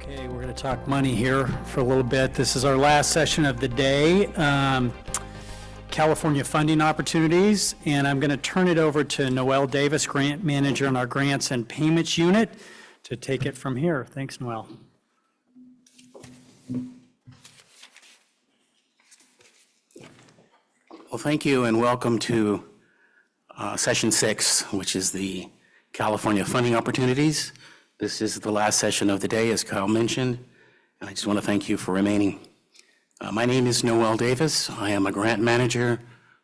Okay, we're going to talk money here for a little bit. This is our last session of the day, California funding opportunities, and I'm going to turn it over to Noelle Davis, Grant Manager in our Grants and Payments Unit, to take it from here. Thanks, Noelle. Well, thank you and welcome to Session 6, which is the California funding opportunities. This is the last session of the day, as Kyle mentioned, and I just want to thank you for remaining. My name is Noelle Davis. I am a grant manager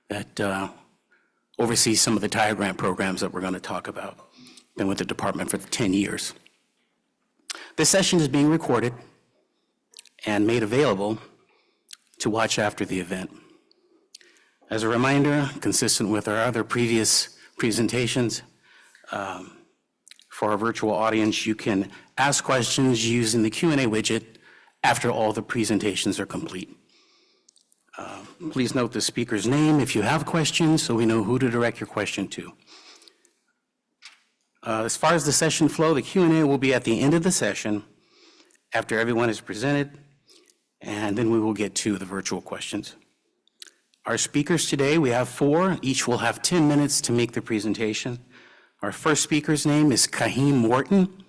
that oversees some of the tire grant programs that we're going to talk about. Been with the department for 10 years. This session is being recorded and made available to watch after the event. As a reminder, consistent with our other previous presentations, for our virtual audience, you can ask questions using the Q&A widget after all the presentations are complete. Please note the speaker's name if you have questions so we know who to direct your question to. As far as the session flow, the Q&A will be at the end of the session after everyone is presented, and then we will get to the virtual questions. Our speakers today, we have 4. Each will have 10 minutes to make the presentation. Our first speaker's name is Kahim Morton.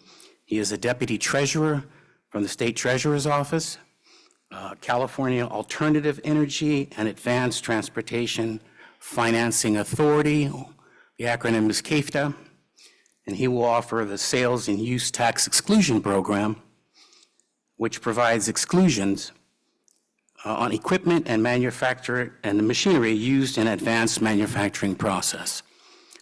He is a Deputy Treasurer from the State Treasurer's Office, California Alternative Energy and Advanced Transportation Financing Authority. The acronym is CAEATFA, and he will offer the Sales and Use Tax Exclusion Program, which provides exclusions on equipment and manufacture and the machinery used in advanced manufacturing process.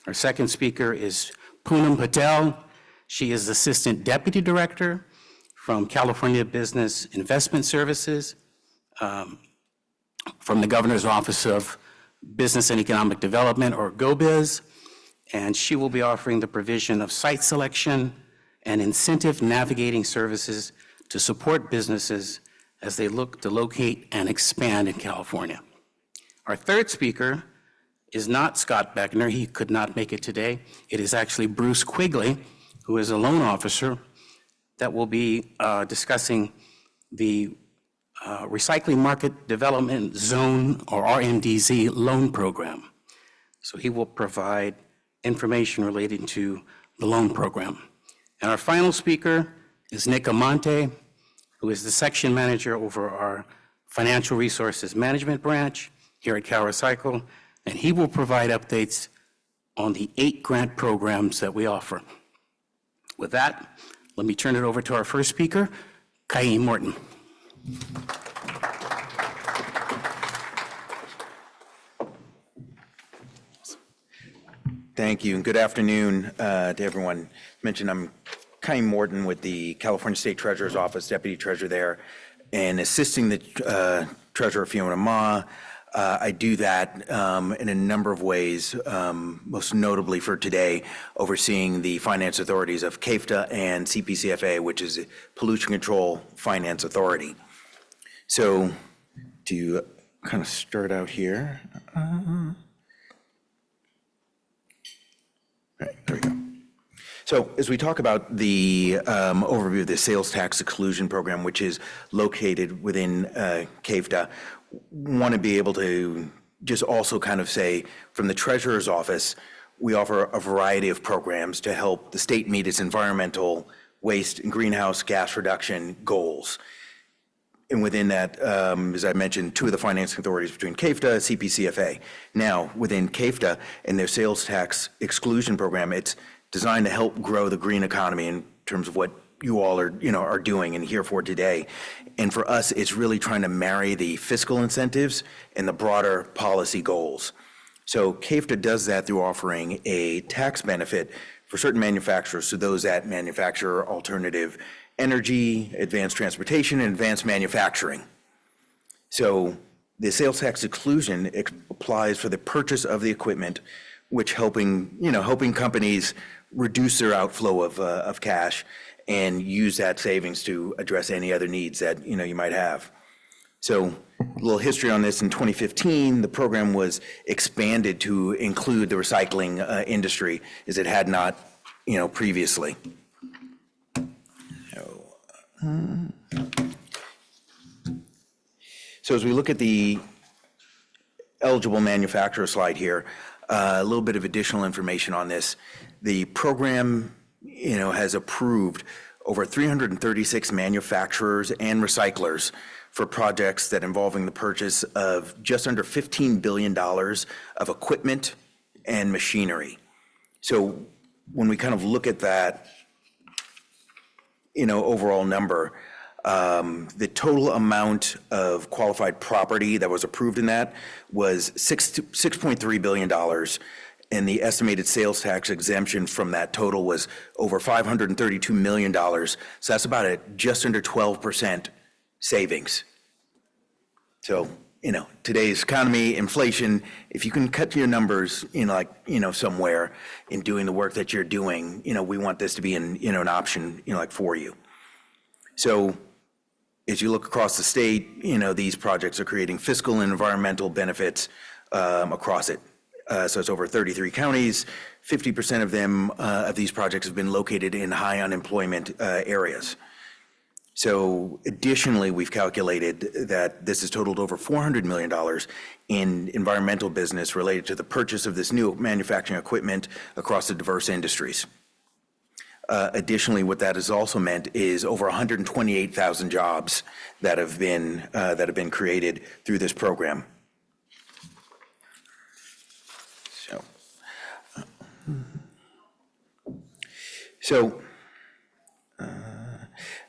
Our second speaker is Poonam Patel. She is Assistant Deputy Director from California Business Investment Services from the Governor's Office of Business and Economic Development, or GO-Biz, and she will be offering the provision of site selection and incentive navigating services to support businesses as they look to locate and expand in California. Our third speaker is not Scott Beckner. He could not make it today. It is actually Bruce Quigley, who is a loan officer that will be discussing the Recycling Market Development Zone, or RMDZ, loan program. So he will provide information relating to the loan program. And our final speaker is Nick Amante, who is the section manager over our Financial Resources Management branch here at CalRecycle, and he will provide updates on the 8 grant programs that we offer. With that, let me turn it over to our first speaker, Kahim Morton. Thank you, and good afternoon to everyone. Mentioned I'm Kahim Morton with the California State Treasurer's Office, Deputy Treasurer there, and assisting the Treasurer Fiona Ma. I do that in a number of ways, most notably for today, overseeing the finance authorities of CAEATFA and CPCFA, which is a Pollution Control Finance Authority. So to kind of start out here, right, there we go. So as we talk about the overview of the sales tax exclusion program, which is located within CAEATFA, want to be able to just also kind of say, from the Treasurer's Office, we offer a variety of programs to help the state meet its environmental, waste, and greenhouse gas reduction goals. And within that, as I mentioned, 2 of the financing authorities between CAEATFA and CPCFA. Now, within CAEATFA and their sales tax exclusion program, it's designed to help grow the green economy in terms of what you all are doing and here for today. And for us, it's really trying to marry the fiscal incentives and the broader policy goals. So CAEATFA does that through offering a tax benefit for certain manufacturers, so those that manufacture alternative energy, advanced transportation, and advanced manufacturing. So the sales tax exclusion applies for the purchase of the equipment, which helping companies reduce their outflow of cash and use that savings to address any other needs that you might have. So a little history on this: in 2015, the program was expanded to include the recycling industry, as it had not previously. So as we look at the eligible manufacturer slide here, a little bit of additional information on this. The program, has approved over 336 manufacturers and recyclers for projects that involving the purchase of just under $15 billion of equipment and machinery. So when we kind of look at that, overall number, the total amount of qualified property that was approved in that was $6.3 billion, and the estimated sales tax exemption from that total was over $532 million. So that's about just under 12% savings. So, today's economy, inflation, if you can cut your numbers, somewhere in doing the work that you're doing, we want this to be an option, for you. So as you look across the state, these projects are creating fiscal and environmental benefits across it. So it's over 33 counties. 50% of them, of these projects have been located in high unemployment areas. So additionally, we've calculated that this has totaled over $400 million in environmental business related to the purchase of this new manufacturing equipment across the diverse industries. Additionally, what that has also meant is over 128,000 jobs that have been created through this program. So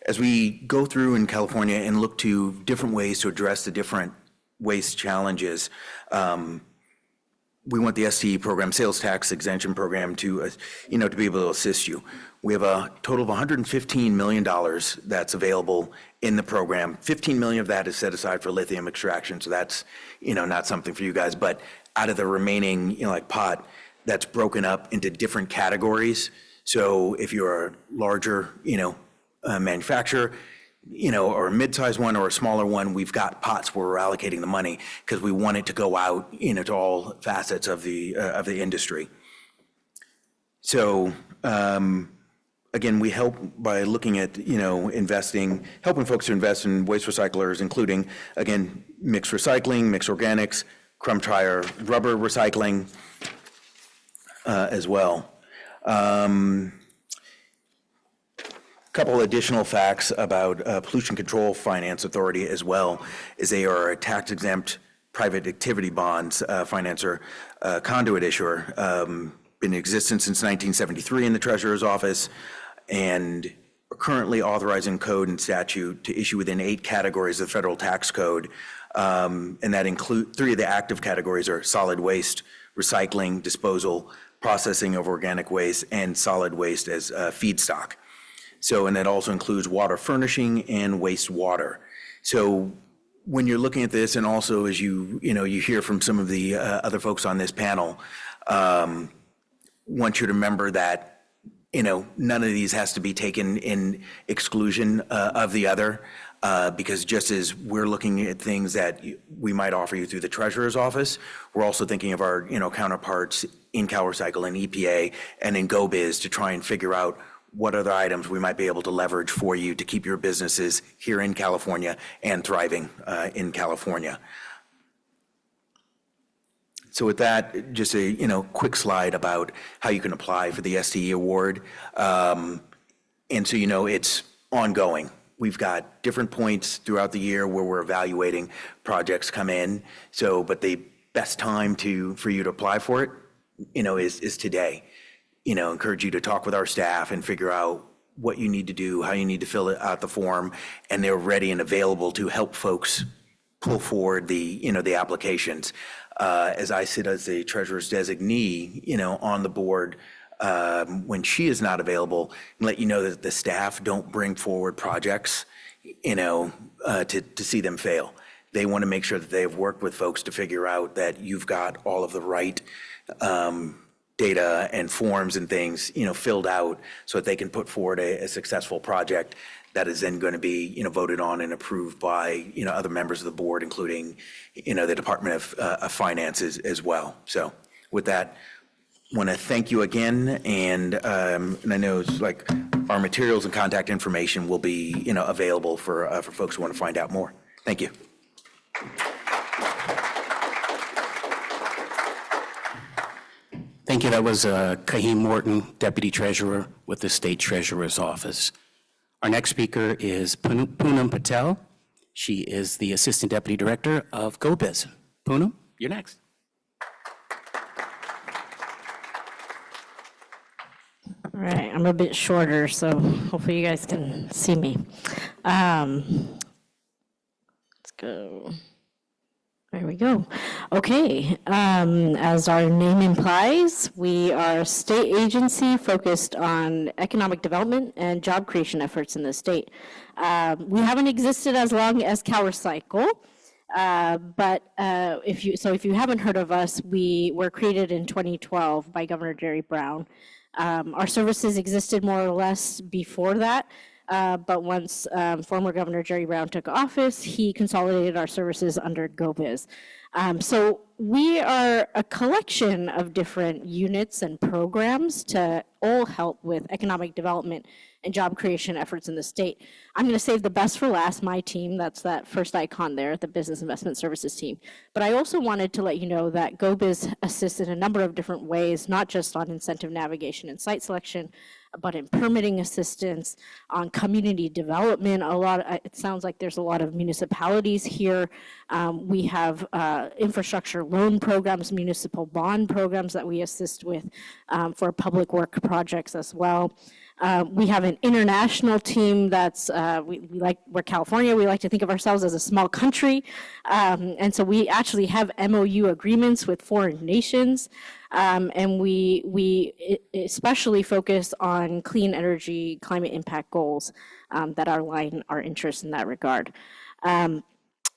as we go through in California and look to different ways to address the different waste challenges, we want the STE program, sales tax exemption program, to to be able to assist you. We have a total of $115 million that's available in the program. 15 million of that is set aside for lithium extraction, so that's not something for you guys. But out of the remaining pot, that's broken up into different categories. So if you're a larger manufacturer, or a mid-sized one or a smaller one, we've got pots where we're allocating the money because we want it to go out, to all facets of the industry. So again, we help by looking at helping folks to invest in waste recyclers, including again mixed recycling, mixed organics, crumb tire, rubber recycling as well. Couple additional facts about Pollution Control Finance Authority as well, is they are a tax-exempt private activity bonds financer, conduit issuer, been in existence since 1973 in the Treasurer's Office, and are currently authorizing code and statute to issue within 8 categories of the federal tax code, and that include 3 of the active categories are solid waste, recycling, disposal, processing of organic waste, and solid waste as feedstock. So, and that also includes water furnishing and wastewater. So when you're looking at this, and also as you hear from some of the other folks on this panel, want you to remember that, none of these has to be taken in exclusion of the other, because just as we're looking at things that we might offer you through the Treasurer's Office, we're also thinking of our, counterparts in CalRecycle and EPA and in GO-Biz to try and figure out what other items we might be able to leverage for you to keep your businesses here in California and thriving in California. So with that, just a quick slide about how you can apply for the STE award. And so it's ongoing. We've got different points throughout the year where we're evaluating projects come in. So, but the best time for you to apply for it, is today. Encourage you to talk with our staff and figure out what you need to do, how you need to fill out the form, and they're ready and available to help folks pull forward the applications. As I sit as the treasurer's designee, on the board, when she is not available, let you know that the staff don't bring forward projects, to see them fail. They want to make sure that they have worked with folks to figure out that you've got all of the right data and forms and things, filled out so that they can put forward a successful project that is then going to be, voted on and approved by, other members of the board, including, the Department of Finance as well. So with that, want to thank you again. And I know it's like our materials and contact information will be, available for folks who want to find out more. Thank you. Thank you. That was Kahim Morton, Deputy Treasurer with the State Treasurer's Office. Our next speaker is Poonam Patel. She is the Assistant Deputy Director of GO-Biz. Poonam, you're next. All right, I'm a bit shorter, so hopefully you guys can see me. Let's go. There we go. Okay, as our name implies, we are a state agency focused on economic development and job creation efforts in the state. We haven't existed as long as CalRecycle, but if you haven't heard of us, we were created in 2012 by Governor Jerry Brown. Our services existed more or less before that, but once former Governor Jerry Brown took office, he consolidated our services under GO-Biz. So we are a collection of different units and programs to all help with economic development and job creation efforts in the state. I'm going to save the best for last, my team, that's that first icon there, the Business Investment Services team. But I also wanted to let you know that GO-Biz assists in a number of different ways, not just on incentive navigation and site selection, but in permitting assistance, on community development. It sounds like there's a lot of municipalities here. We have infrastructure loan programs, municipal bond programs that we assist with for public work projects as well. We have an international team that's, we're California, we like to think of ourselves as a small country. And so we actually have MOU agreements with foreign nations. And we especially focus on clean energy, climate impact goals that align our interests in that regard.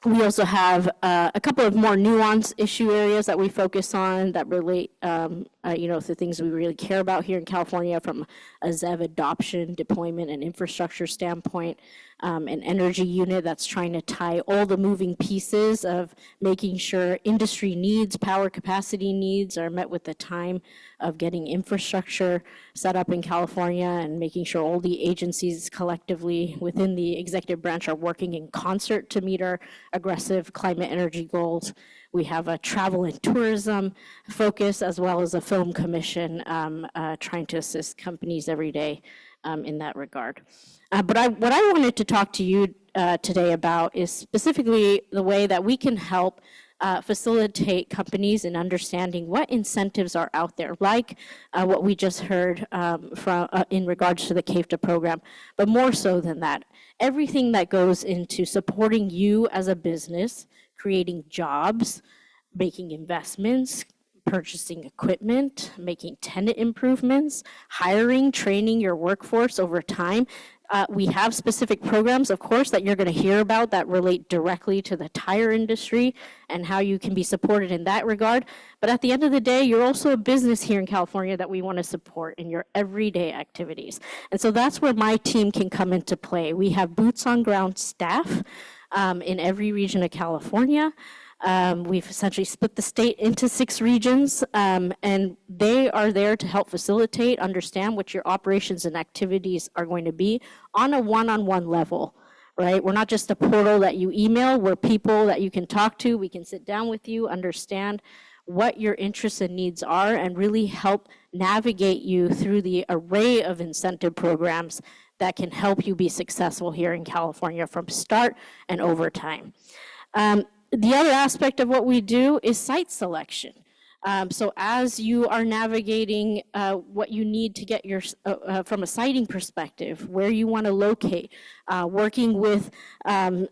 We also have a couple of more nuanced issue areas that we focus on that relate, to things we really care about here in California from a ZEV adoption, deployment, and infrastructure standpoint. An energy unit that's trying to tie all the moving pieces of making sure industry needs, power capacity needs are met with the time of getting infrastructure set up in California and making sure all the agencies collectively within the executive branch are working in concert to meet our aggressive climate energy goals. We have a travel and tourism focus as well as a film commission trying to assist companies every day in that regard. But what I wanted to talk to you today about is specifically the way that we can help facilitate companies in understanding what incentives are out there, like what we just heard in regards to the CAEATFA program, but more so than that, everything that goes into supporting you as a business, creating jobs, making investments, purchasing equipment, making tenant improvements, hiring, training your workforce over time. We have specific programs, of course, that you're going to hear about that relate directly to the tire industry and how you can be supported in that regard. But at the end of the day, you're also a business here in California that we want to support in your everyday activities. And so that's where my team can come into play. We have boots on ground staff in every region of California. We've essentially split the state into 6 regions, and they are there to help facilitate, understand what your operations and activities are going to be on a one-on-one level, right? We're not just a portal that you email, we're people that you can talk to, we can sit down with you, understand what your interests and needs are, and really help navigate you through the array of incentive programs that can help you be successful here in California from start and over time. The other aspect of what we do is site selection. So as you are navigating what you need to get your, from a siting perspective, where you want to locate, working with, the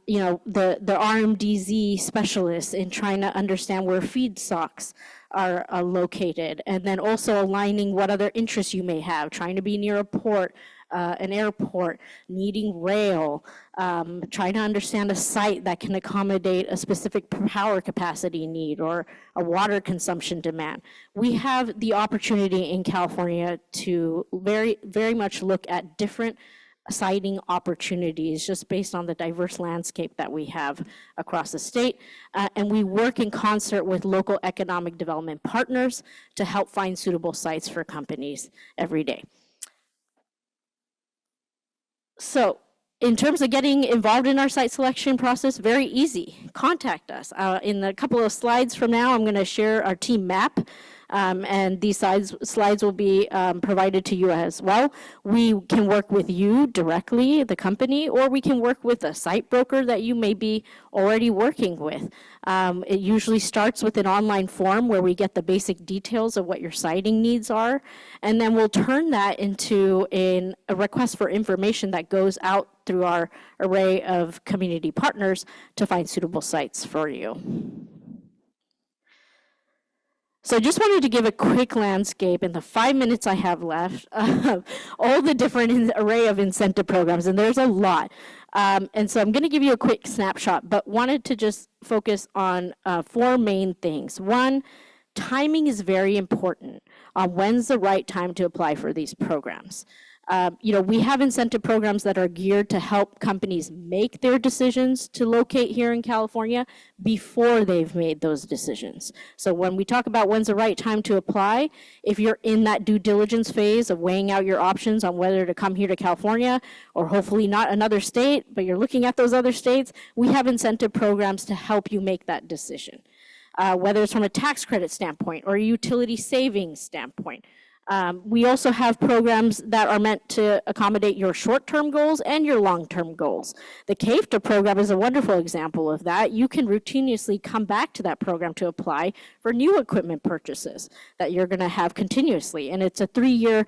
RMDZ specialists in trying to understand where feedstocks are located, and then also aligning what other interests you may have, trying to be near a port, an airport, needing rail, trying to understand a site that can accommodate a specific power capacity need or a water consumption demand. We have the opportunity in California to very, very much look at different siting opportunities just based on the diverse landscape that we have across the state. And we work in concert with local economic development partners to help find suitable sites for companies every day. So in terms of getting involved in our site selection process, very easy. Contact us. In a couple of slides from now, I'm going to share our team map, and these slides will be provided to you as well. We can work with you directly, the company, or we can work with a site broker that you may be already working with. It usually starts with an online form where we get the basic details of what your siting needs are, and then we'll turn that into a request for information that goes out through our array of community partners to find suitable sites for you. So I just wanted to give a quick landscape in the 5 minutes I have left of all the different array of incentive programs, and there's a lot. And so I'm going to give you a quick snapshot, but wanted to just focus on 4 main things. One, timing is very important. When's the right time to apply for these programs? We have incentive programs that are geared to help companies make their decisions to locate here in California before they've made those decisions. So when we talk about when's the right time to apply, if you're in that due diligence phase of weighing out your options on whether to come here to California or hopefully not another state, but you're looking at those other states, we have incentive programs to help you make that decision. Whether it's from a tax credit standpoint or a utility savings standpoint. We also have programs that are meant to accommodate your short-term goals and your long-term goals. The CAEATFA program is a wonderful example of that. You can routinely come back to that program to apply for new equipment purchases that you're going to have continuously. And it's a 3-year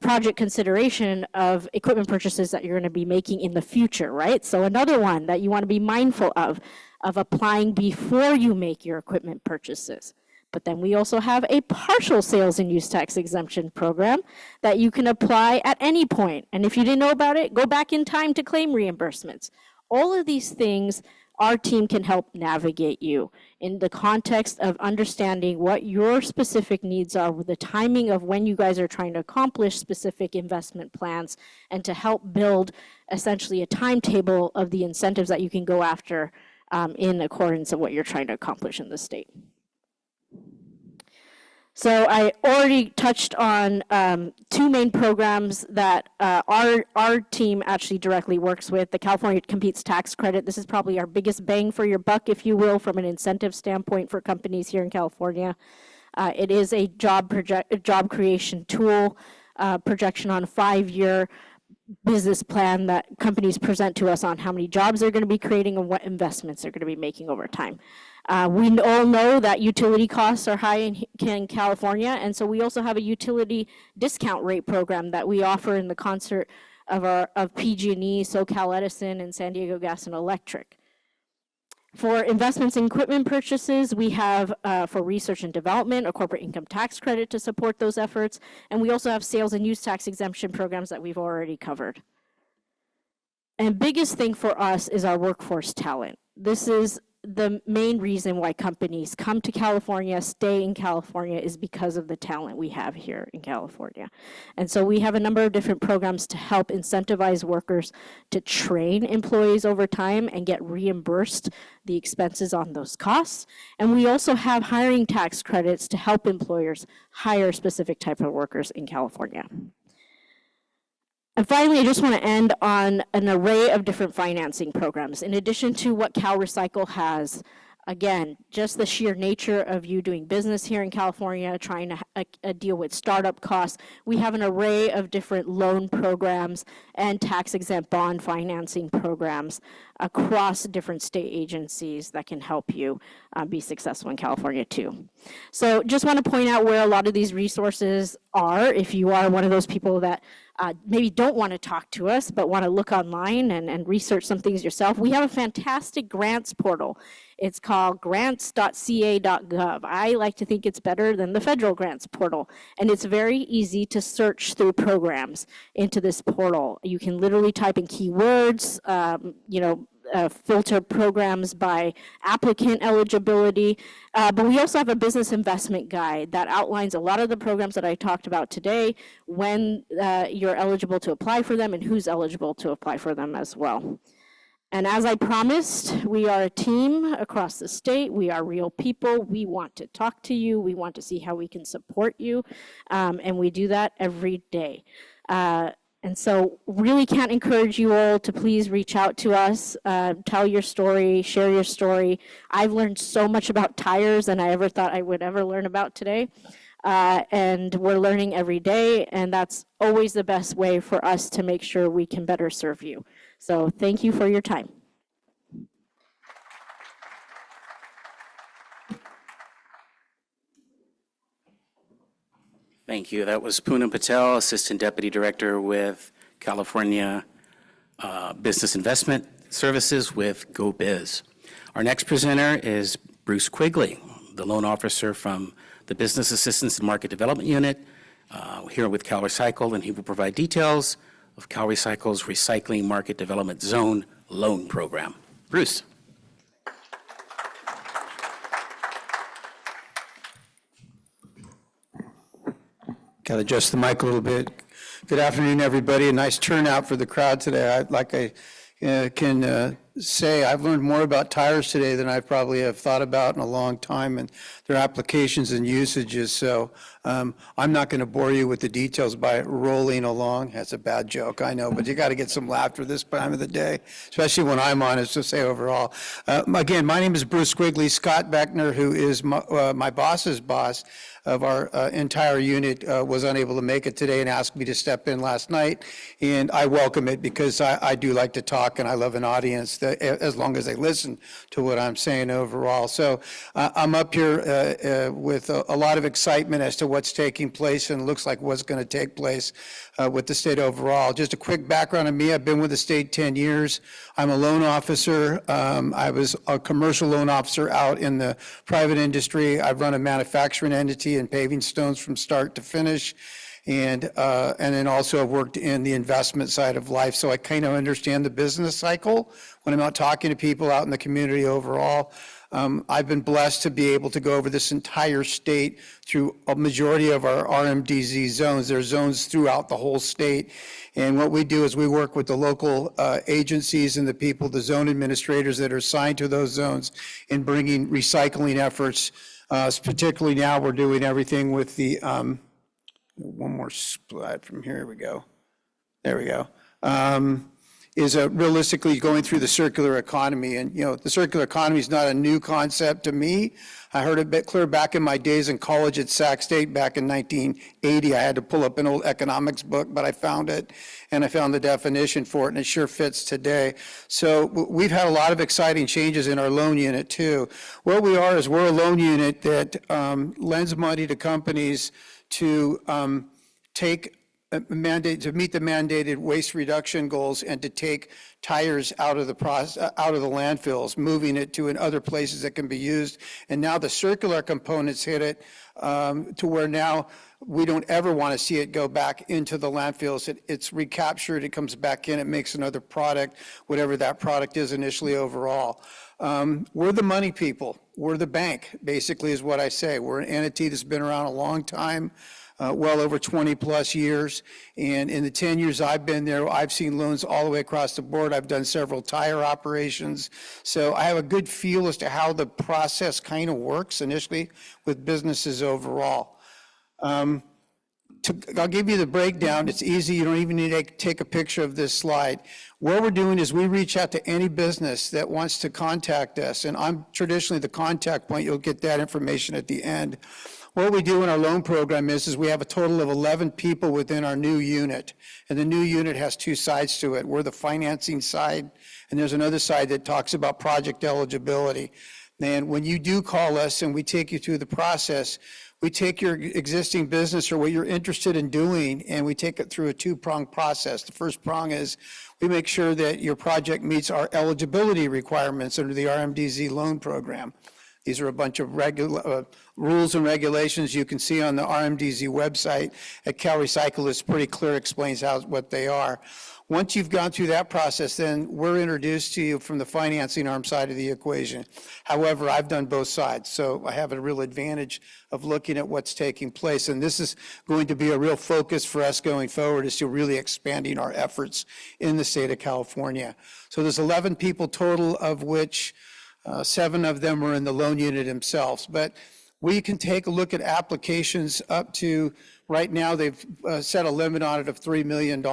project consideration of equipment purchases that you're going to be making in the future, right? So another one that you want to be mindful of applying before you make your equipment purchases. But then we also have a partial sales and use tax exemption program that you can apply at any point. And if you didn't know about it, go back in time to claim reimbursements. All of these things, our team can help navigate you in the context of understanding what your specific needs are with the timing of when you guys are trying to accomplish specific investment plans, and to help build essentially a timetable of the incentives that you can go after in accordance of what you're trying to accomplish in the state. So I already touched on 2 main programs that our team actually directly works with. The California Competes tax credit. This is probably our biggest bang for your buck, if you will, from an incentive standpoint for companies here in California. It is a job creation tool, projection on a 5-year business plan that companies present to us on how many jobs they're going to be creating and what investments they're going to be making over time. We all know that utility costs are high in California, and so we also have a utility discount rate program that we offer in the concert of PG&E, SoCal Edison, and San Diego Gas and Electric. For investments in equipment purchases, we have for research and development a corporate income tax credit to support those efforts, and we also have sales and use tax exemption programs that we've already covered. And biggest thing for us is our workforce talent. This is the main reason why companies come to California, stay in California, is because of the talent we have here in California. And so we have a number of different programs to help incentivize workers to train employees over time and get reimbursed the expenses on those costs. And we also have hiring tax credits to help employers hire specific type of workers in California. And finally, I just want to end on an array of different financing programs. In addition to what CalRecycle has, again, just the sheer nature of you doing business here in California, trying to deal with startup costs, we have an array of different loan programs and tax-exempt bond financing programs across different state agencies that can help you be successful in California too. So just want to point out where a lot of these resources are if you are one of those people that maybe don't want to talk to us, but want to look online and research some things yourself. We have a fantastic grants portal. It's called grants.ca.gov. I like to think it's better than the federal grants portal. And it's very easy to search through programs into this portal. You can literally type in keywords, filter programs by applicant eligibility, but we also have a business investment guide that outlines a lot of the programs that I talked about today, when you're eligible to apply for them and who's eligible to apply for them as well. And as I promised, we are a team across the state. We are real people. We want to talk to you. We want to see how we can support you, and we do that every day. And And so really can't encourage you all to please reach out to us, tell your story, share your story. I've learned so much about tires than I ever thought I would ever learn about today. And we're learning every day, and that's always the best way for us to make sure we can better serve you. So thank you for your time. Thank you. That was Poonam Patel, Assistant Deputy Director with California Business Investment Services with GO-Biz. Our next presenter is Bruce Quigley, the loan officer from the Business Assistance and Market Development Unit here with CalRecycle, and he will provide details of CalRecycle's Recycling Market Development Zone Loan Program. Bruce. Got to adjust the mic a little bit. Good afternoon, everybody. A nice turnout for the crowd today. I can say I've learned more about tires today than I probably have thought about in a long time and their applications and usages. So I'm not going to bore you with the details by rolling along. That's a bad joke, I know, but you got to get some laughter this time of the day, especially when I'm on it, so say overall. Again, my name is Bruce Quigley. Scott Beckner, who is my boss's boss of our entire unit, was unable to make it today and asked me to step in last night. And I welcome it because I do like to talk and I love an audience that, as long as they listen to what I'm saying overall. So I'm up here with a lot of excitement as to what's taking place and looks like what's going to take place with the state overall. Just a quick background on me. I've been with the state 10 years. I'm a loan officer. I was a commercial loan officer out in the private industry. I've run a manufacturing entity and paving stones from start to finish. And then also I've worked in the investment side of life. So I kind of understand the business cycle when I'm out talking to people out in the community overall. I've been blessed to be able to go over this entire state through a majority of our RMDZ zones. There's zones throughout the whole state. And what we do is we work with the local agencies and the people, the zone administrators that are assigned to those zones in bringing recycling efforts. Particularly now we're doing everything with the, one more slide from here we go. There we go. Is realistically going through the circular economy. And, the circular economy is not a new concept to me. I heard it a bit clear back in my days in college at Sac State back in 1980. I had to pull up an old economics book, but I found it, and I found the definition for it, and it sure fits today. So we've had a lot of exciting changes in our loan unit, too. What we are is we're a loan unit that lends money to companies to to meet the mandated waste reduction goals and to take tires out of the landfills, moving it to in other places that can be used. And now the circular components hit it to where now we don't ever want to see it go back into the landfills. It's recaptured, it comes back in, it makes another product, whatever that product is initially overall. We're the money people. We're the bank, basically, is what I say. We're an entity that's been around a long time. Well over 20 plus years. And in the 10 years I've been there, I've seen loans all the way across the board. I've done several tire operations. So I have a good feel as to how the process kind of works initially with businesses overall. I'll give you the breakdown. It's easy. You don't even need to take a picture of this slide. What we're doing is we reach out to any business that wants to contact us. And I'm traditionally the contact point. You'll get that information at the end. What we do in our loan program is we have a total of 11 people within our new unit. And the new unit has two sides to it. We're the financing side, and there's another side that talks about project eligibility. And when you do call us and we take you through the process, we take your existing business or what you're interested in doing, and we take it through a two-pronged process. The first prong is we make sure that your project meets our eligibility requirements under the RMDZ loan program. These are a bunch of rules and regulations you can see on the RMDZ website. At CalRecycle, it's pretty clear, explains what they are. Once you've gone through that process, then we're introduced to you from the financing arm side of the equation. However, I've done both sides, so I have a real advantage of looking at what's taking place. And this is going to be a real focus for us going forward, is to really expanding our efforts in the state of California. So there's 11 people total, of which 7 of them are in the loan unit themselves. But we can take a look at applications up to Right now, they've set a limit on it of $3 million.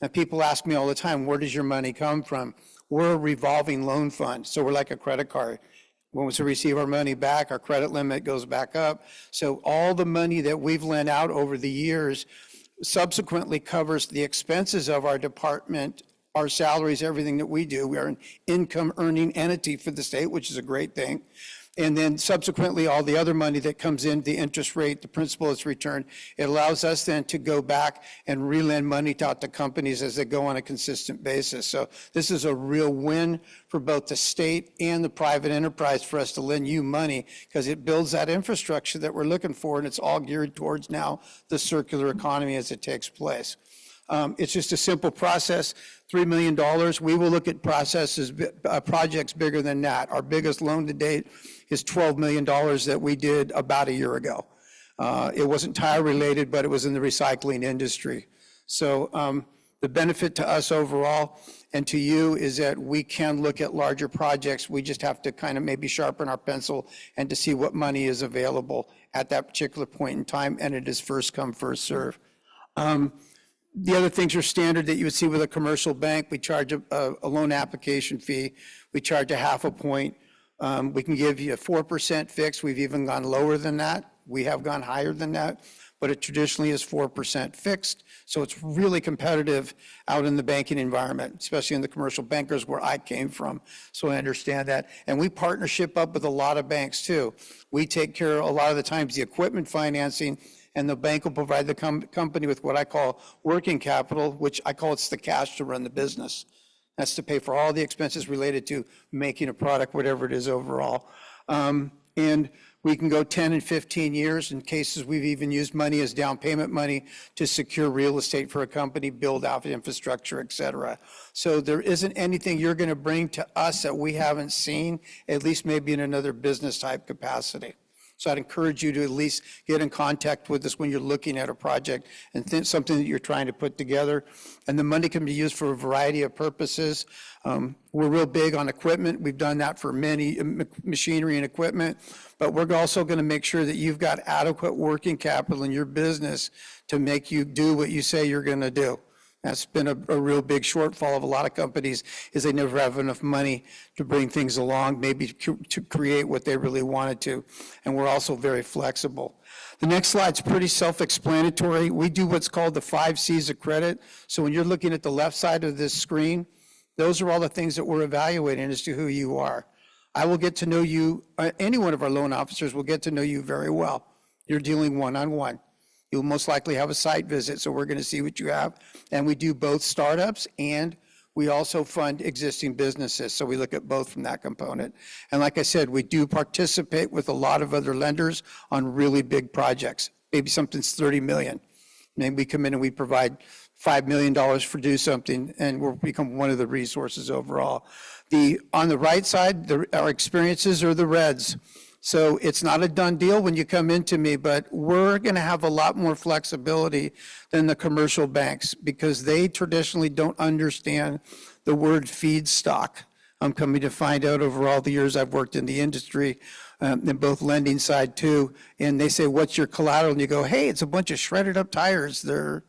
And people ask me all the time, where does your money come from? We're a revolving loan fund, so we're like a credit card. Once we receive our money back, our credit limit goes back up. So all the money that we've lent out over the years subsequently covers the expenses of our department, our salaries, everything that we do. We are an income earning entity for the state, which is a great thing. And then subsequently, all the other money that comes in, the interest rate, the principal is returned. It allows us then to go back and relend money out to companies as they go on a consistent basis. So this is a real win for both the state and the private enterprise for us to lend you money, because it builds that infrastructure that we're looking for, and it's all geared towards now the circular economy as it takes place. It's just a simple process, $3 million. We will look at projects bigger than that. Our biggest loan to date is $12 million that we did about a year ago. It wasn't tire related, but it was in the recycling industry. So the benefit to us overall and to you is that we can look at larger projects. We just have to kind of maybe sharpen our pencil and to see what money is available at that particular point in time, and it is first come, first serve. The other things are standard that you would see with a commercial bank. We charge a loan application fee. We charge a 0.5 point. We can give you a 4% fixed. We've even gone lower than that. We have gone higher than that, but it traditionally is 4% fixed. So it's really competitive out in the banking environment, especially in the commercial bankers where I came from. So I understand that. And we partnership up with a lot of banks too. We take care of a lot of the times the equipment financing, and the bank will provide the company with what I call working capital, which I call it's the cash to run the business. That's to pay for all the expenses related to making a product, whatever it is overall. And we can go 10 and 15 years. In cases we've even used money as down payment money to secure real estate for a company, build out infrastructure, et cetera. So there isn't anything you're going to bring to us that we haven't seen, at least maybe in another business type capacity. So I'd encourage you to at least get in contact with us when you're looking at a project and something that you're trying to put together. And the money can be used for a variety of purposes. We're real big on equipment. We've done that for many machinery and equipment, but we're also going to make sure that you've got adequate working capital in your business to make you do what you say you're going to do. That's been a real big shortfall of a lot of companies, is they never have enough money to bring things along, maybe to create what they really wanted to. And we're also very flexible. The next slide's pretty self-explanatory. We do what's called the 5 C's of credit. So when you're looking at the left side of this screen, those are all the things that we're evaluating as to who you are. I will get to know you, any one of our loan officers will get to know you very well. You're dealing one-on-one. You'll most likely have a site visit, so we're going to see what you have. And we do both startups, and we also fund existing businesses, so we look at both from that component. And like I said, we do participate with a lot of other lenders on really big projects. Maybe something's $30 million. Maybe we come in and we provide $5 million for do something, and we'll become one of the resources overall. On the right side, our experiences are the reds. So it's not a done deal when you come into me, but we're going to have a lot more flexibility than the commercial banks because they traditionally don't understand the word feedstock. I'm coming to find out over all the years I've worked in the industry, in both lending side too, and they say, what's your collateral? And you go, hey, it's a bunch of shredded up tires. They're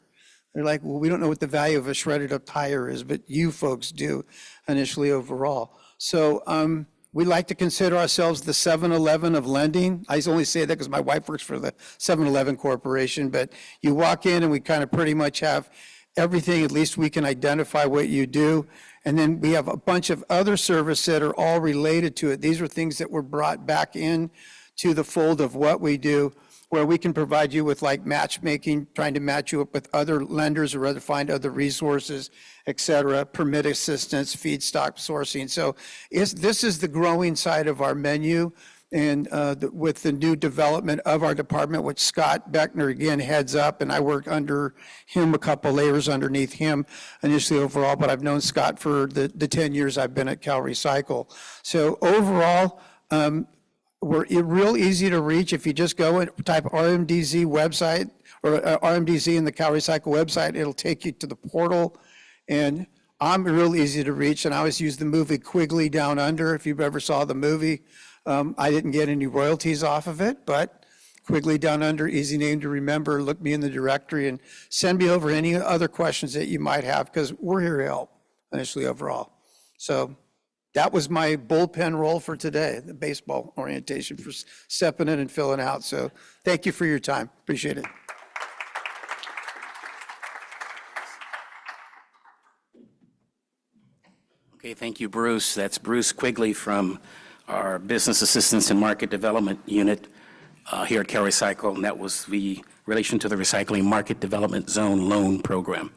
like, well, we don't know what the value of a shredded up tire is, but you folks do initially overall. So, we like to consider ourselves the 7-Eleven of lending. I only say that because my wife works for the 7-Eleven Corporation, but you walk in and we kind of pretty much have everything, at least we can identify what you do. And then we have a bunch of other services that are all related to it. These are things that were brought back in to the fold of what we do, where we can provide you with like matchmaking, trying to match you up with other lenders or rather find other resources, et cetera, permit assistance, feedstock sourcing. So this is the growing side of our menu. And with the new development of our department, which Scott Beckner again heads up, and I work under him, a couple layers underneath him initially overall, but I've known Scott for the 10 years I've been at CalRecycle. So overall, we're real easy to reach. If you just go and type RMDZ website or RMDZ in the CalRecycle website, it'll take you to the portal. And I'm real easy to reach. And I always use the movie Quigley Down Under. If you've ever saw the movie, I didn't get any royalties off of it, but Quigley Down Under, easy name to remember. Look me in the directory and send me over any other questions that you might have, because we're here to help initially overall. So that was my bullpen role for today, the baseball orientation, for stepping in and filling out. So thank you for your time. Appreciate it. Okay, thank you, Bruce. That's Bruce Quigley from our Business Assistance and Market Development Unit here at CalRecycle, and that was the relation to the Recycling Market Development Zone Loan Program.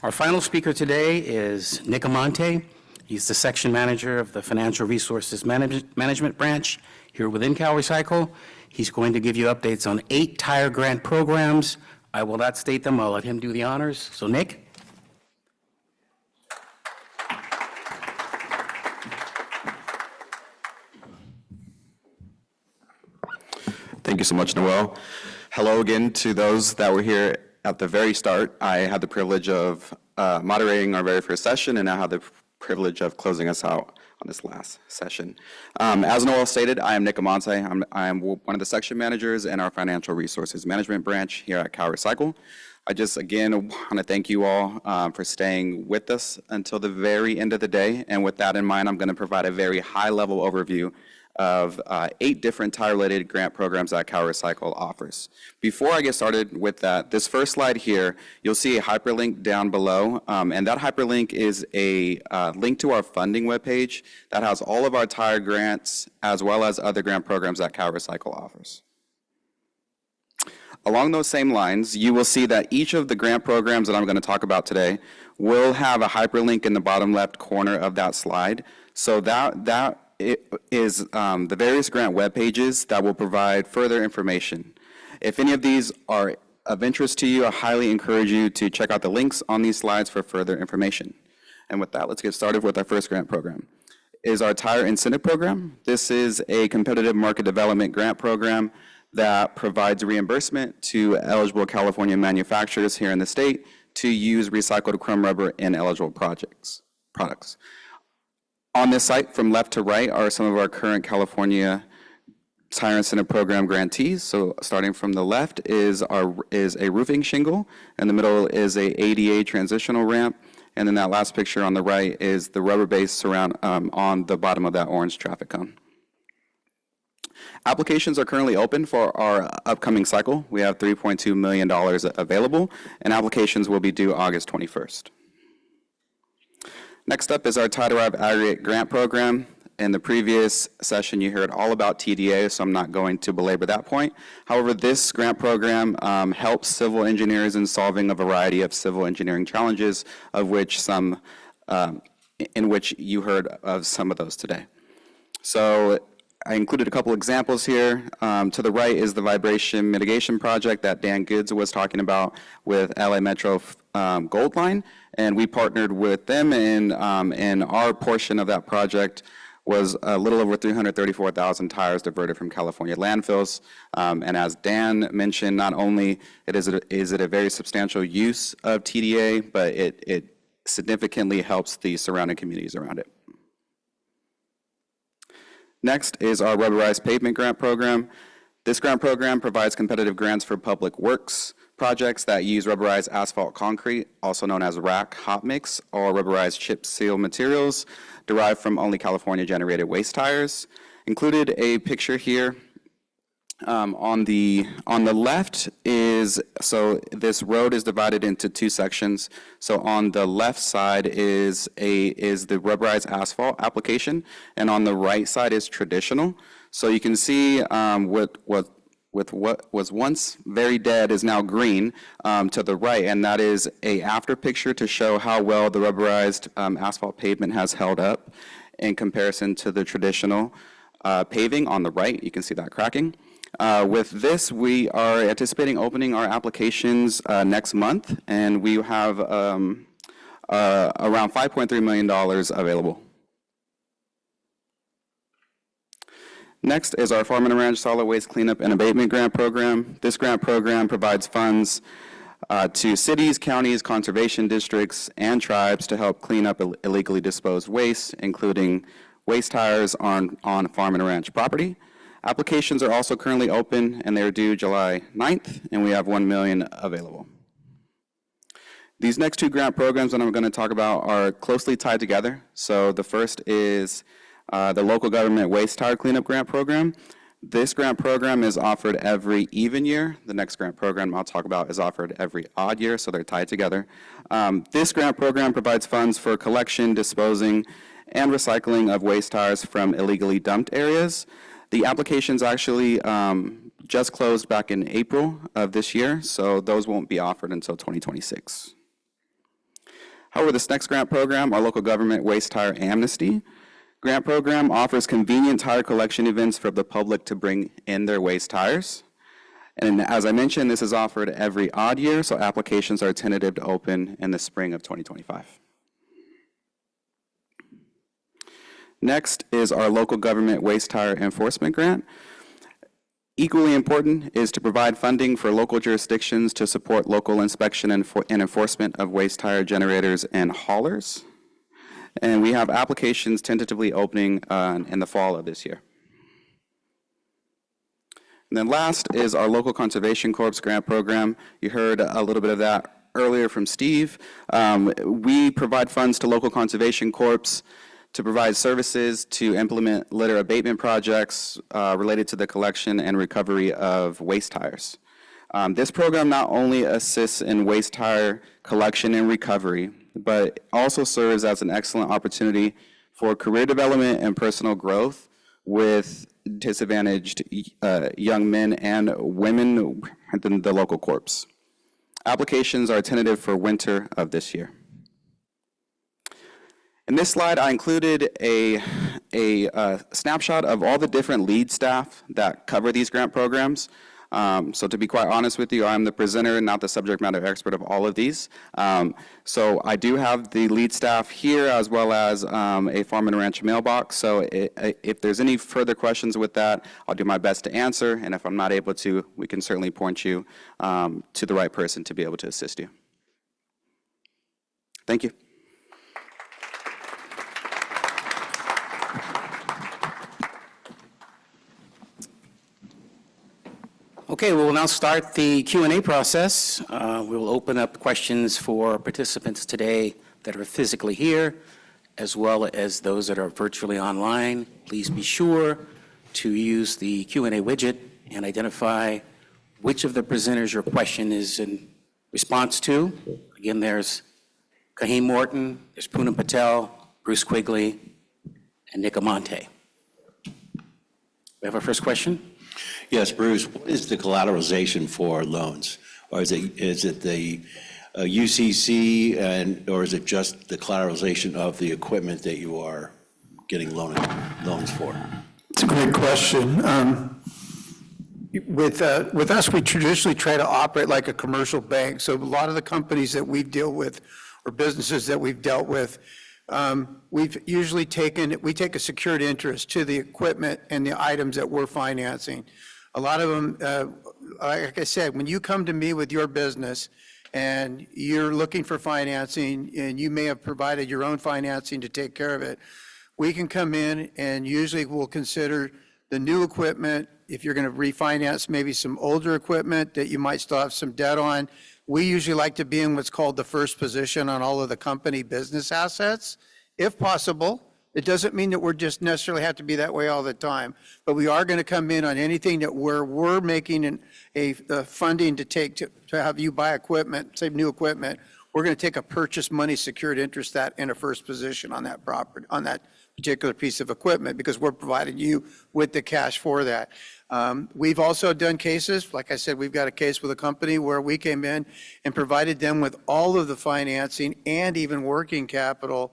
Our final speaker today is Nick Amante. He's the section manager of the Financial Resources Management Branch here within CalRecycle. He's going to give you updates on 8 tire grant programs. I will not state them. I'll let him do the honors. So, Nick? Thank you so much, Noel. Hello again to those that were here at the very start. I had the privilege of moderating our very first session, and now have the privilege of closing us out on this last session. As Noel stated, I am Nick Amante. I am one of the section managers in our Financial Resources Management Branch here at CalRecycle. I just, again, want to thank you all for staying with us until the very end of the day. And with that in mind, I'm going to provide a very high-level overview of 8 different tire-related grant programs that CalRecycle offers. Before I get started with that, this first slide here, you'll see a hyperlink down below, and that hyperlink is a link to our funding webpage that has all of our tire grants as well as other grant programs that CalRecycle offers. Along those same lines, you will see that each of the grant programs that I'm going to talk about today will have a hyperlink in the bottom left corner of that slide. So that it is the various grant web pages that will provide further information. If any of these are of interest to you, I highly encourage you to check out the links on these slides for further information. And with that, let's get started with our first grant program. Is our Tire Incentive Program. This is a competitive market development grant program that provides reimbursement to eligible California manufacturers here in the state to use recycled chrome rubber in eligible products. On this site, from left to right, are some of our current California Tire Incentive Program grantees. So starting from the left is a roofing shingle, and the middle is a ADA transitional ramp, and then that last picture on the right is the rubber-based surround on the bottom of that orange traffic cone. Applications are currently open for our upcoming cycle. We have $3.2 million available, and applications will be due August 21st. Next up is our Tire-Derived Aggregate grant program. In the previous session, you heard all about TDA, so I'm not going to belabor that point. However, this grant program helps civil engineers in solving a variety of civil engineering challenges, of which some, in which you heard of some of those today. So I included a couple examples here. To the right is the vibration mitigation project that Dan Goods was talking about with LA Metro Gold Line, and we partnered with them, and our portion of that project was a little over 334,000 tires diverted from California landfills. And as Dan mentioned, not only is it a very substantial use of TDA, but it significantly helps the surrounding communities around it. Next is our Rubberized Pavement grant program. This grant program provides competitive grants for public works projects that use rubberized asphalt concrete, also known as RAC hot mix, or rubberized chip seal materials derived from only California-generated waste tires. Included a picture here. On the left is, so this road is divided into 2 sections. So on the left side is the rubberized asphalt application, and on the right side is traditional. So you can see what was once very dead is now green to the right, and that is a after picture to show how well the rubberized asphalt pavement has held up in comparison to the traditional paving on the right. You can see that cracking. With this, we are anticipating opening our applications next month, and we have around $5.3 million available. Next is our Farm and Ranch Solid Waste Cleanup and Abatement Grant Program. This grant program provides funds to cities, counties, conservation districts, and tribes to help clean up illegally disposed waste, including waste tires on farm and ranch property. Applications are also currently open, and they're due July 9th, and we have 1 million available. These next two grant programs that I'm going to talk about are closely tied together. So the first is the Local Government Waste Tire Cleanup Grant Program. This grant program is offered every even year. The next grant program I'll talk about is offered every odd year, so they're tied together. This grant program provides funds for collection, disposing, and recycling of waste tires from illegally dumped areas. The applications actually just closed back in April of this year, so those won't be offered until 2026. However, this next grant program, our Local Government Waste Tire Amnesty grant program, offers convenient tire collection events for the public to bring in their waste tires. And as I mentioned, this is offered every odd year, so applications are tentative to open in the spring of 2025. Next is our Local Government Waste Tire Enforcement Grant. Equally important is to provide funding for local jurisdictions to support local inspection and enforcement of waste tire generators and haulers. And we have applications tentatively opening in the fall of this year. And then last is our Local Conservation Corps grant program. You heard a little bit of that earlier from Steve. We provide funds to local conservation corps to provide services to implement litter abatement projects related to the collection and recovery of waste tires. This program not only assists in waste tire collection and recovery, but also serves as an excellent opportunity for career development and personal growth with disadvantaged young men and women within the local corps. Applications are tentative for winter of this year. In this slide, I included a snapshot of all the different lead staff that cover these grant programs. So to be quite honest with you, I'm the presenter, not the subject matter expert of all of these. So I do have the lead staff here as well as a farm and ranch mailbox. So if there's any further questions with that, I'll do my best to answer. And if I'm not able to, we can certainly point you to the right person to be able to assist you. Thank you. Okay, we will now start the Q&A process. We will open up questions for participants today that are physically here, as well as those that are virtually online. Please be sure to use the Q&A widget and identify which of the presenters your question is in response to. Again, there's Kahim Morton, there's Poonam Patel, Bruce Quigley, and Nick Amante. We have our first question. Yes, Bruce, what is the collateralization for loans? Or is it the UCC, or is it just the collateralization of the equipment that you are getting loans for? It's a great question. With us, we traditionally try to operate like a commercial bank. So a lot of the companies that we deal with or businesses that we've dealt with, we've usually take a secured interest to the equipment and the items that we're financing. A lot of them, like I said, when you come to me with your business and you're looking for financing and you may have provided your own financing to take care of it, we can come in and usually we'll consider the new equipment. If you're going to refinance maybe some older equipment that you might still have some debt on, we usually like to be in what's called the first position on all of the company business assets, if possible. It doesn't mean that we're just necessarily have to be that way all the time, but we are going to come in on anything that we're making a funding to take to have you buy equipment, say new equipment. We're going to take a purchase money secured interest that in a first position on that property, on that particular piece of equipment, because we're providing you with the cash for that. We've also done cases, like I said, we've got a case with a company where we came in and provided them with all of the financing and even working capital.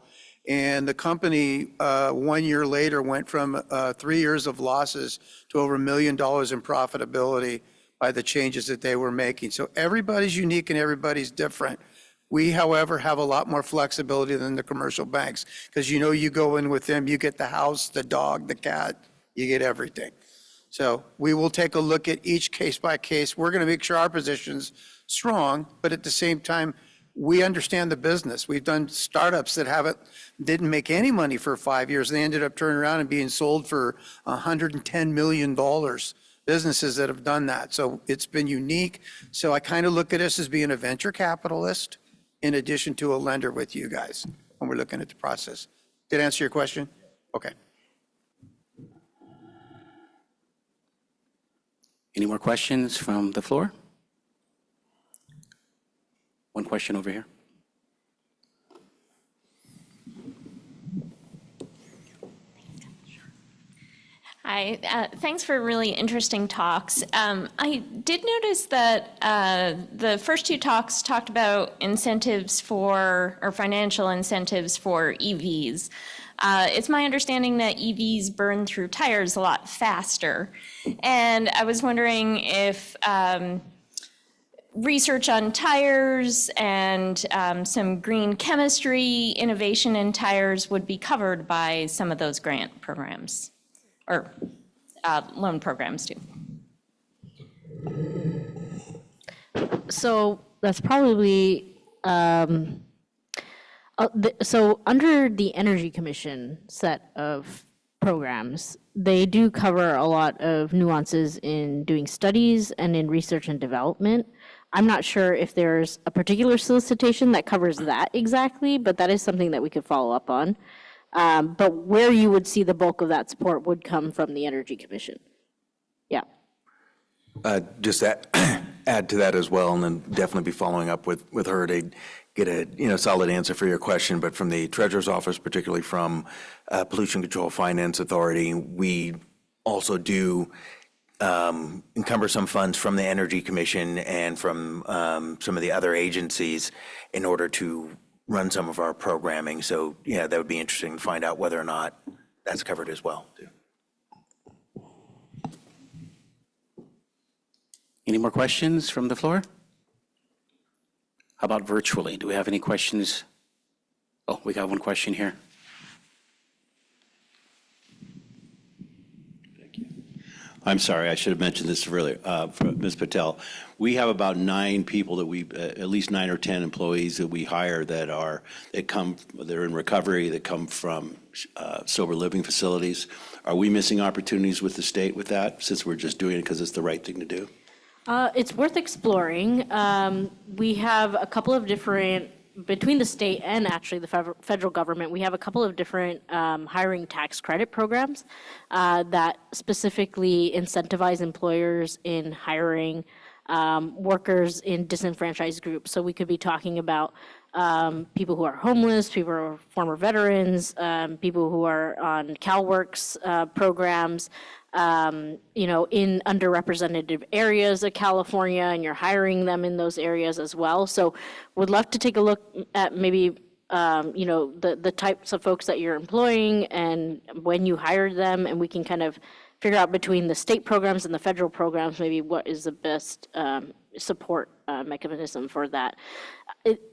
And the company, 1 year later, went from 3 years of losses to over $1 million in profitability by the changes that they were making. So everybody's unique and everybody's different. We, however, have a lot more flexibility than the commercial banks because you go in with them, you get the house, the dog, the cat, you get everything. So we will take a look at each case by case. We're going to make sure our position's strong, but at the same time, We understand the business. We've done startups that didn't make any money for 5 years. They ended up turning around and being sold for $110 million. Businesses that have done that. So it's been unique. So I kind of look at us as being a venture capitalist in addition to a lender with you guys when we're looking at the process. Did I answer your question? Okay. Any more questions from the floor? One question over here. Hi, thanks for really interesting talks. I did notice that the first two talks talked about incentives for, or financial incentives for EVs. It's my understanding that EVs burn through tires a lot faster. And I was wondering if research on tires and some green chemistry innovation in tires would be covered by some of those grant programs. Or loan programs too. So that's probably, so under the Energy Commission set of programs, they do cover a lot of nuances in doing studies and in research and development. I'm not sure if there's a particular solicitation that covers that exactly, but that is something that we could follow up on. But where you would see the bulk of that support would come from the Energy Commission. Yeah. Just add to that as well, and then definitely be following up with her to get a solid answer for your question. But from the Treasurer's Office, particularly from Pollution Control Finance Authority, we also do encumber some funds from the Energy Commission and from some of the other agencies in order to run some of our programming. So yeah, that would be interesting to find out whether or not that's covered as well, too. Any more questions from the floor? How about virtually? Do we have any questions? Oh, we got one question here. I'm sorry, I should have mentioned this earlier, from Ms. Patel. We have about 9 people that at least 9 or 10 employees that we hire that are in recovery, that come from sober living facilities. Are we missing opportunities with the state with that, since we're just doing it because it's the right thing to do? It's worth exploring. We have a couple of different, between the state and actually the federal government, we have a couple of different hiring tax credit programs that specifically incentivize employers in hiring workers in disenfranchised groups. So we could be talking about people who are homeless, people who are former veterans, people who are on CalWorks programs, in underrepresented areas of California, and you're hiring them in those areas as well. So would love to take a look at maybe, the types of folks that you're employing and when you hired them, and we can kind of figure out between the state programs and the federal programs, maybe what is the best support mechanism for that.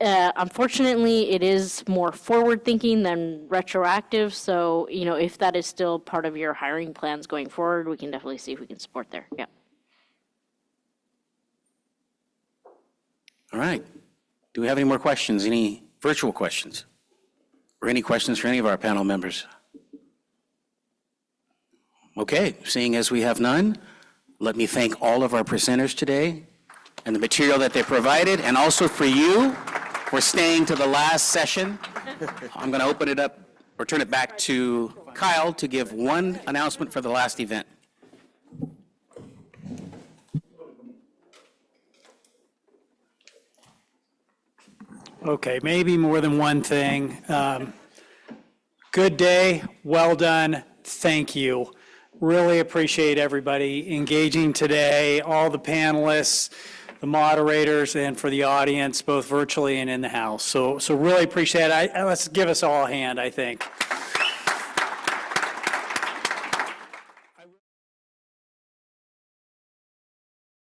Unfortunately, it is more forward-thinking than retroactive, so, if that is still part of your hiring plans going forward, we can definitely see if we can support there, yeah. All right. Do we have any more questions? Any virtual questions? Or any questions for any of our panel members? Okay, seeing as we have none, let me thank all of our presenters today and the material that they provided, and also for you for staying to the last session. I'm going to open it up or turn it back to Kyle to give one announcement for the last event. Okay, maybe more than one thing. Good day, well done, thank you. Really appreciate everybody engaging today, all the panelists, the moderators, and for the audience, both virtually and in the house. So really appreciate it. Let's give us all a hand, I think.